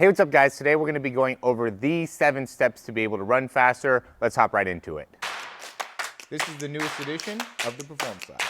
Hey, what's up guys? Today we're going to be going over the 7 steps to be able to run faster. Let's hop right into it. This is the newest edition of the Performance Lab.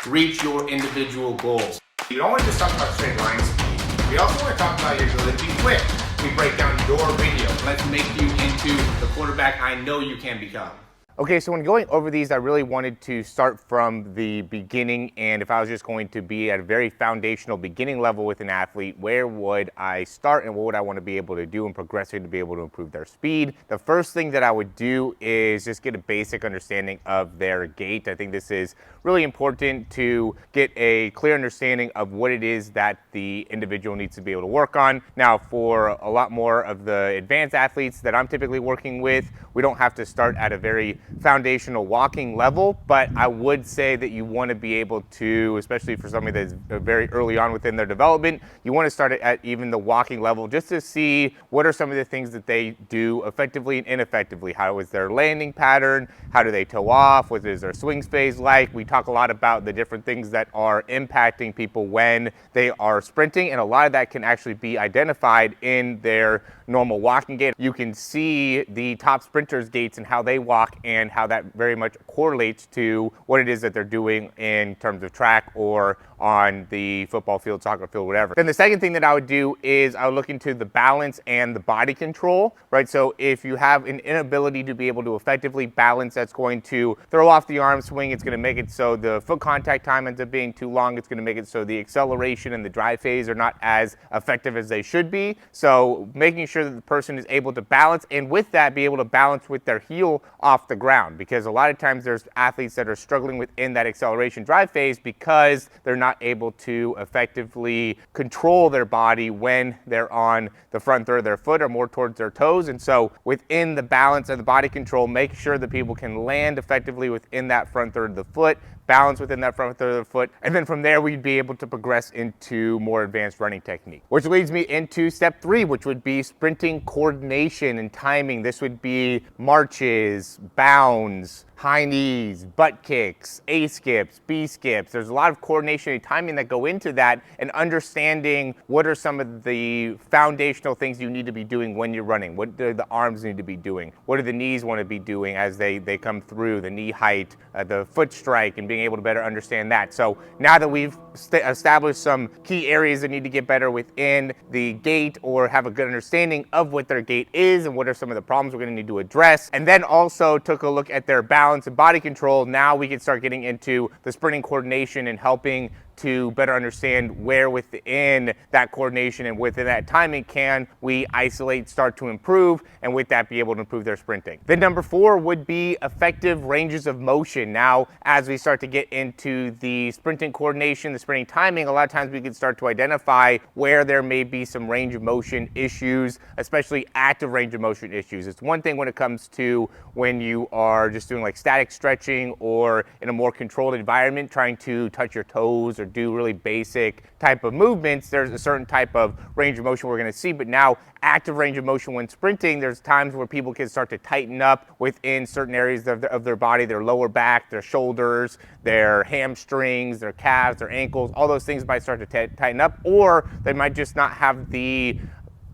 Reach your individual goals. You don't want to just talk about straight line speed. We also want to talk about your ability to be quick. We break down your video. Let's make you into the quarterback I know you can become. Okay, so when going over these, I really wanted to start from the beginning, and if I was just going to be at a very foundational beginning level with an athlete, where would I start and what would I want to be able to do and progressing to be able to improve their speed? The first thing that I would do is just get a basic understanding of their gait. I think this is really important to get a clear understanding of what it is that the individual needs to be able to work on. Now, for a lot more of the advanced athletes that I'm typically working with, we don't have to start at a very foundational walking level, but I would say that you want to be able to, especially for somebody that's very early on within their development, you want to start at even the walking level just to see what are some of the things that they do effectively and ineffectively. How is their landing pattern? How do they toe off? What is their swing phase like? We talk a lot about the different things that are impacting people when they are sprinting, and a lot of that can actually be identified in their normal walking gait. You can see the top sprinters' gaits and how they walk and how that very much correlates to what it is that they're doing in terms of track or on the football field, soccer field, whatever. Then the second thing that I would do is I would look into the balance and the body control, right? So if you have an inability to be able to effectively balance, that's going to throw off the arm swing. It's going to make it so the foot contact time ends up being too long. It's going to make it so the acceleration and the drive phase are not as effective as they should be. So making sure that the person is able to balance, and with that be able to balance with their heel off the ground, because a lot of times there's athletes that are struggling within that acceleration drive phase because they're not able to effectively control their body when they're on the front third of their foot or more towards their toes. And so within the balance and the body control, make sure that people can land effectively within that front third of the foot, balance within that front third of the foot, and then from there we'd be able to progress into more advanced running technique. Which leads me into step 3, which would be sprinting coordination and timing. This would be marches, bounds, high knees, butt kicks, A skips, B skips. There's a lot of coordination and timing that go into that, and understanding what are some of the foundational things you need to be doing when you're running. What do the arms need to be doing? What do the knees want to be doing as they come through, the knee height, the foot strike, and being able to better understand that. So now that we've established some key areas that need to get better within the gait, or have a good understanding of what their gait is and what are some of the problems we're going to need to address, and then also took a look at their balance and body control, now we can start getting into the sprinting coordination and helping to better understand where within that coordination and within that timing can we isolate, start to improve, and with that be able to improve their sprinting. Then number 4 would be effective ranges of motion. Now, as we start to get into the sprinting coordination, the sprinting timing, a lot of times we can start to identify where there may be some range of motion issues, especially active range of motion issues. It's one thing when it comes to when you are just doing like static stretching or in a more controlled environment, trying to touch your toes or do really basic type of movements. There's a certain type of range of motion we're going to see, but now active range of motion when sprinting, there's times where people can start to tighten up within certain areas of their body, their lower back, their shoulders, their hamstrings, their calves, their ankles. All those things might start to tighten up, or they might just not have the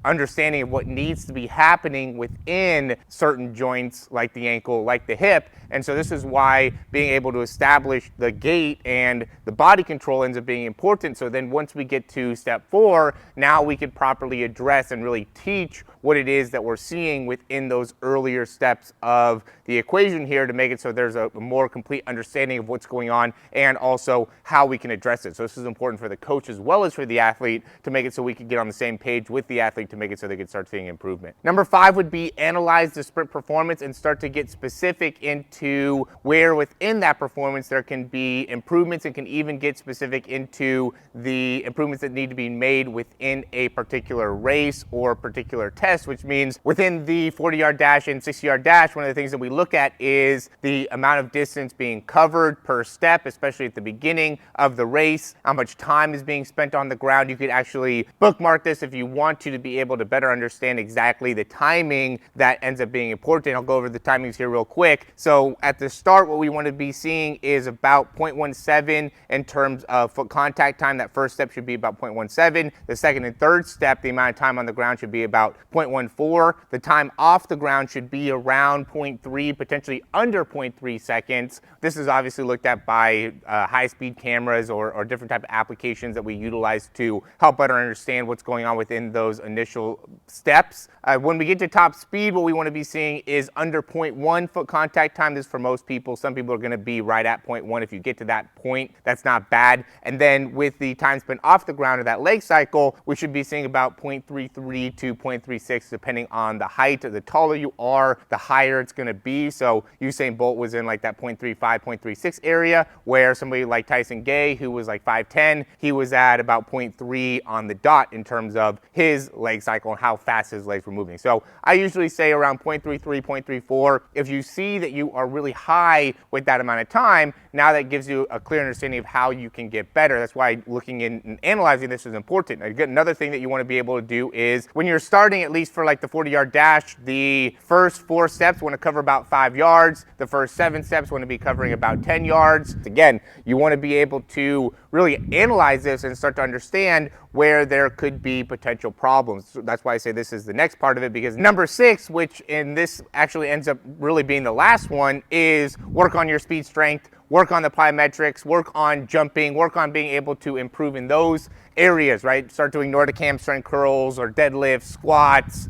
understanding of what needs to be happening within certain joints like the ankle, like the hip. And so this is why being able to establish the gait and the body control ends up being important. So then once we get to step 4, now we can properly address and really teach what it is that we're seeing within those earlier steps of the equation here to make it so there's a more complete understanding of what's going on and also how we can address it. So this is important for the coach as well as for the athlete to make it so we can get on the same page with the athlete to make it so they can start seeing improvement. Number 5 would be analyze the sprint performance and start to get specific into where within that performance there can be improvements, and can even get specific into the improvements that need to be made within a particular race or particular test, which means within the 40-yard dash and 60-yard dash, one of the things that we look at is the amount of distance being covered per step, especially at the beginning of the race, how much time is being spent on the ground. You could actually bookmark this if you want to be able able to better understand exactly the timing that ends up being important. I'll go over the timings here real quick. So at the start, what we want to be seeing is about 0.17 in terms of foot contact time. That first step should be about 0.17. The second and third step, the amount of time on the ground should be about 0.14. The time off the ground should be around 0.3, potentially under 0.3 seconds. This is obviously looked at by high-speed cameras or different type of applications that we utilize to help better understand what's going on within those initial steps. When we get to top speed, what we want to be seeing is under 0.1 foot contact time. This is for most people. Some people are going to be right at 0.1. If you get to that point, that's not bad. And then with the time spent off the ground or that leg cycle, we should be seeing about 0.33 to 0.36, depending on the height. The taller you are, the higher it's going to be. So Usain Bolt was in like that 0.35, 0.36 area, where somebody like Tyson Gay, who was like 5'10", he was at about 0.3 on the dot in terms of his leg cycle and how fast his legs were moving. So I usually say around 0.33, 0.34. If you see that you are really high with that amount of time, now that gives you a clear understanding of how you can get better. That's why looking in and analyzing this is important. Again, another thing that you want to be able to do is when you're starting, at least for like the 40-yard dash, the first 4 steps want to cover about 5 yards. The first 7 steps want to be covering about 10 yards. Again, you want to be able to really analyze this and start to understand where there could be potential problems. So that's why I say this is the next part of it, because number 6, which in this actually ends up really being the last one, is work on your speed strength, work on the plyometrics, work on jumping, work on being able to improve in those areas, right? Start doing Nordic hamstring curls or deadlifts, squats,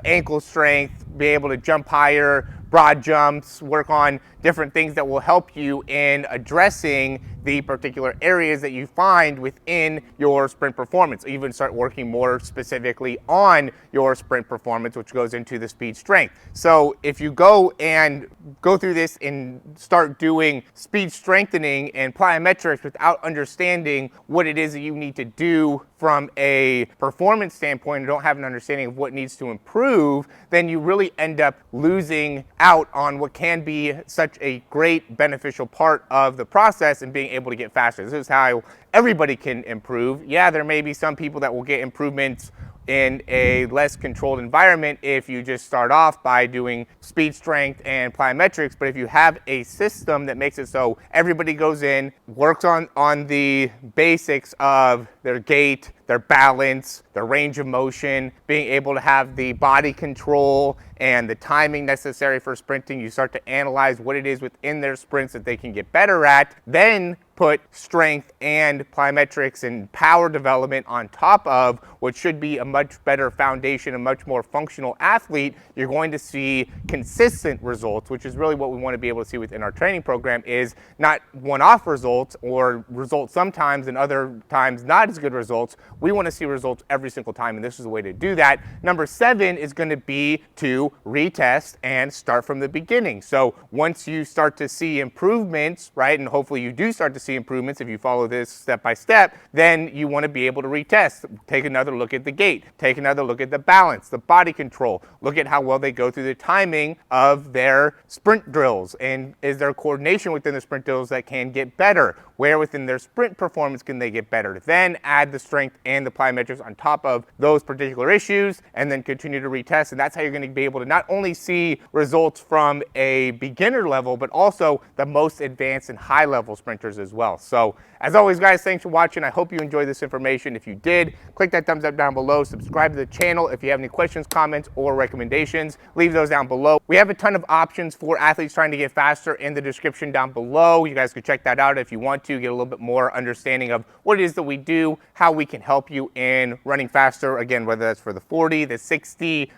ankle strength, be able to jump higher, broad jumps, work on different things that will help you in addressing the particular areas that you find within your sprint performance. Even start working more specifically on your sprint performance, which goes into the speed strength. So if you go through this and start doing speed strengthening and plyometrics without understanding what it is that you need to do from a performance standpoint and don't have an understanding of what needs to improve, then you really end up losing out on what can be such a great beneficial part of the process and being able to get faster. This is how everybody can improve. Yeah, there may be some people that will get improvements in a less controlled environment if you just start off by doing speed strength and plyometrics, but if you have a system that makes it so everybody goes in, works on the basics of their gait, their balance, their range of motion, being able to have the body control and the timing necessary for sprinting, you start to analyze what it is within their sprints that they can get better at, then put strength and plyometrics and power development on top of what should be a much better foundation, a much more functional athlete, you're going to see consistent results, which is really what we want to be able to see within our training program, is not one-off results or results sometimes and other times not as good results. We want to see results every single time, and this is the way to do that. Number 7 is going to be to retest and start from the beginning. So once you start to see improvements, right, and hopefully you do start to see improvements if you follow this step by step, then you want to be able to retest. Take another look at the gait, take another look at the balance, the body control, look at how well they go through the timing of their sprint drills, and is there coordination within the sprint drills that can get better? Where within their sprint performance can they get better? Then add the strength and the plyometrics on top of those particular issues, and then continue to retest. And that's how you're going to be able to not only see results from a beginner level, but also the most advanced and high level sprinters as well. So as always, guys, thanks for watching. I hope you enjoyed this information. If you did, click that thumbs up down below, subscribe to the channel. If you have any questions, comments, or recommendations, leave those down below. We have a ton of options for athletes trying to get faster in the description down below. You guys can check that out if you want to get a little bit more understanding of what it is that we do, how we can help you in running faster. Again, whether that's for the 40, the 60,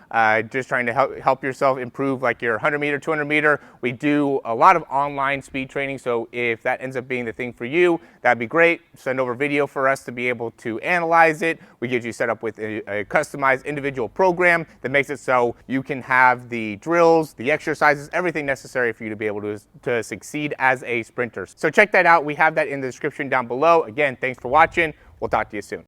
just trying to help yourself improve like your 100 meter, 200 meter. We do a lot of online speed training. So if that ends up being the thing for you, that'd be great. Send over video for us to be able to analyze it. We get you set up with a customized individual program that makes it so you can have the drills, the exercises, everything necessary for you to be able to succeed as a sprinter. So check that out. We have that in the description down below. Again, thanks for watching. We'll talk to you soon.